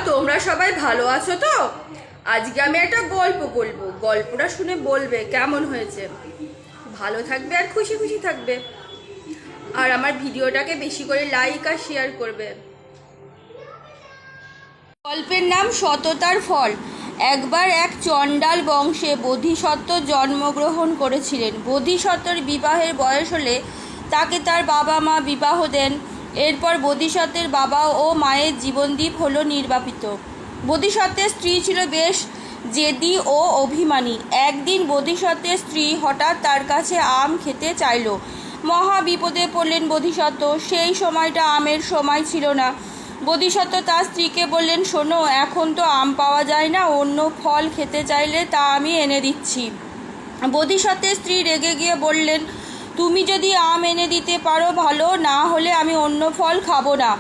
তোমরা সবাই ভালো আছো তো? আজকে আমি একটা গল্প বলবো, গল্পটা শুনে বলবে কেমন হয়েছে। ভালো থাকবে আর খুশি খুশি থাকবে, আর আমার ভিডিওটাকে বেশি করে লাইক আর শেয়ার করবে। গল্পের নাম সততার ফল। একবার এক চণ্ডাল বংশে বোধিসত্ত্ব জন্মগ্রহণ করেছিলেন। বোধিসত্ত্বর বিবাহের বয়স হলে তাকে তার বাবা মা বিবাহ দেন। এরপর বোধিসত্ত্বের বাবা ও মায়ের জীবনদ্বীপ হলো নির্বাপিত। বোধিসত্ত্বের স্ত্রী ছিল বেশ জেদি ও অভিমানী। একদিন বোধিসত্ত্বের স্ত্রী হঠাৎ তার কাছে আম খেতে চাইল। মহা বিপদে পড়লেন বোধিসত্ত্ব। সেই সময়টা আমের সময় ছিল না। বোধিসত্ত্ব তার স্ত্রীকে বললেন, শোনো, এখন তো আম পাওয়া যায় না, অন্য ফল খেতে চাইলে তা আমি এনে দিচ্ছি। বোধিসত্ত্বের স্ত্রী রেগে গিয়ে বললেন, তুমি যদি আম এনে দিতে পারো ভালো, না হলে আমি অন্য ফল খাবো না।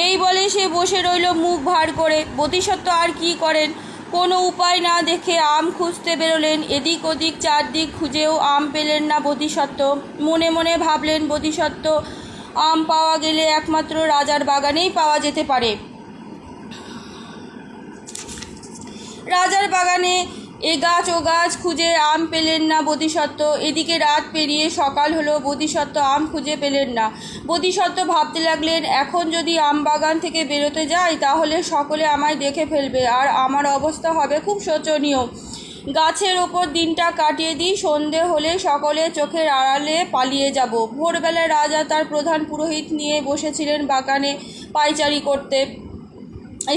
এই বলে সে বসে রইল মুখ ভার করে। বোধিসত্ত্ব আর কি করেন, কোনো উপায় না দেখে আম খুঁজতে বেরোলেন। এদিক ওদিক চারদিক খুঁজেও আম পেলেন না বোধিসত্ত্ব। মনে মনে ভাবলেন, বোধিসত্ত্ব, আম পাওয়া গেলে একমাত্র রাজার বাগানেই পাওয়া যেতে পারে। রাজার বাগানে এ গাছ ও গাছ খুঁজে আম পেলেন না বোধিসত্ত্ব। এদিকে রাত পেরিয়ে সকাল হলো, বোধিসত্ত্ব আম খুঁজে পেলেন না। বোধিসত্ত্ব ভাবতে লাগলেন, এখন যদি আম বাগান থেকে বেরোতে যাই তাহলে সকলে আমায় দেখে ফেলবে আর আমার অবস্থা হবে খুব শোচনীয়। গাছের ওপর দিনটা কাটিয়ে দিই, সন্ধে হলে সকলে চোখের আড়ালে পালিয়ে যাব। ভোরবেলায় রাজা তার প্রধান পুরোহিত নিয়ে বসেছিলেন বাগানে পায়চারি করতে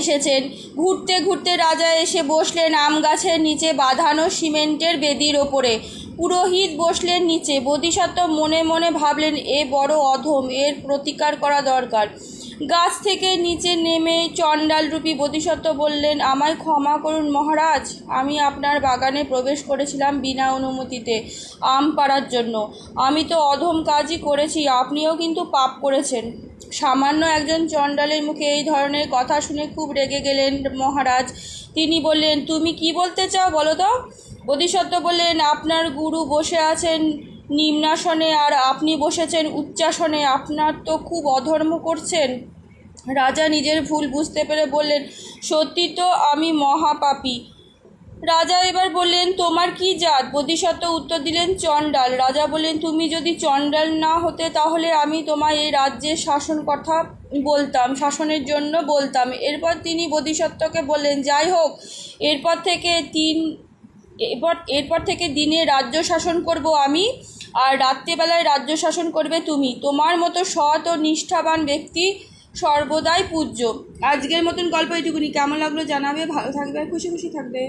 এসেছেন। ঘুরতে ঘুরতে রাজা এসে বসলেন আম গাছের নিচে বাঁধানো সিমেন্টের বেদির ওপরে। পুরোহিত বসলেন নিচে। বোধিসত্ত্ব মনে মনে ভাবলেন, এ বড় অধম, এর প্রতিকার করা দরকার। গাছ থেকে নিচে নেমে চণ্ডালরূপী বোধিসত্ত্ব বললেন, আমায় ক্ষমা করুন মহারাজ, আমি আপনার বাগানে প্রবেশ করেছিলাম বিনা অনুমতিতে আম পাড়ার জন্য। আমি তো অধম কাজই করেছি, আপনিও কিন্তু পাপ করেছেন। সামান্য একজন চণ্ডালের মুখে এই ধরনের কথা শুনে খুব রেগে গেলেন মহারাজ। তিনি বললেন, তুমি কি বলতে চাও বলো তো? বোধিসত্ত্ব বললেন, আপনার গুরু বসে আছেন নিম্নাসনে আর আপনি বসেছেন উচ্চাসনে, আপনার তো খুব অধর্ম করছেন। রাজা নিজের ভুল বুঝতে পেরে বললেন, সত্যি তো আমি মহাপাপী। রাজা এবার বললেন, তোমার কি জাত? বোধিসত্ত্ব উত্তর দিলেন, চণ্ডাল। রাজা বললেন, তুমি যদি চণ্ডাল না হতে তাহলে আমি তোমায় এই রাজ্যের শাসনের জন্য বলতাম। এরপর তিনি বোধিসত্ত্বকে বললেন, যাই হোক, এরপর থেকে দিনে রাজ্য শাসন করব আমি, আর রাত্রিবেলায় রাজ্য শাসন করবে তুমি। তোমার মতো সৎ ও নিষ্ঠাবান ব্যক্তি সর্বদাই পূজ্য। আজকের মতন গল্প এইটুকুনি। কেমন লাগলো জানাবে। ভালো থাকবে আর খুশি খুশি থাকবে।